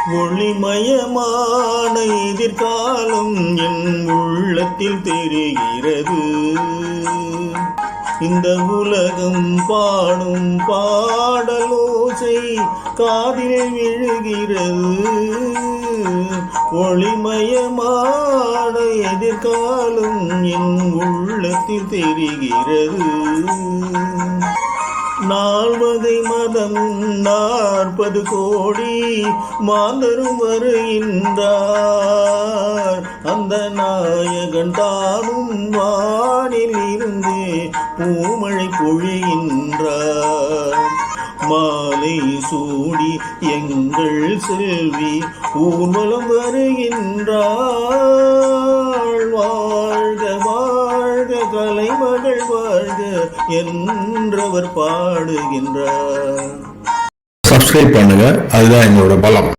ஒளிமயமான எதிர்காலம் என் உள்ளத்தில் தெரிகிறது. இந்த உலகம் பாடும் பாடலோசை காதில் விழுகிறது. ஒளிமயமான எதிர்காலம் என் உள்ளத்தில் தெரிகிறது. 40 மதமும் 40 கோடி மாந்தரும் வருகின்றார். அந்த நாயகன் தானும் வானில் இருந்து பூமழை பொழிகின்றார். மாலை சூடி எங்கள் செல்வி ஊர்வலம் வருகின்றாள். வாழ்க வாழ்க கலைமகள் வாழ்க என்றவர் பாடுகின்றார். சப்ஸ்கிரைப் பண்ணுங்க, அதுதான் எங்களோட பலம்.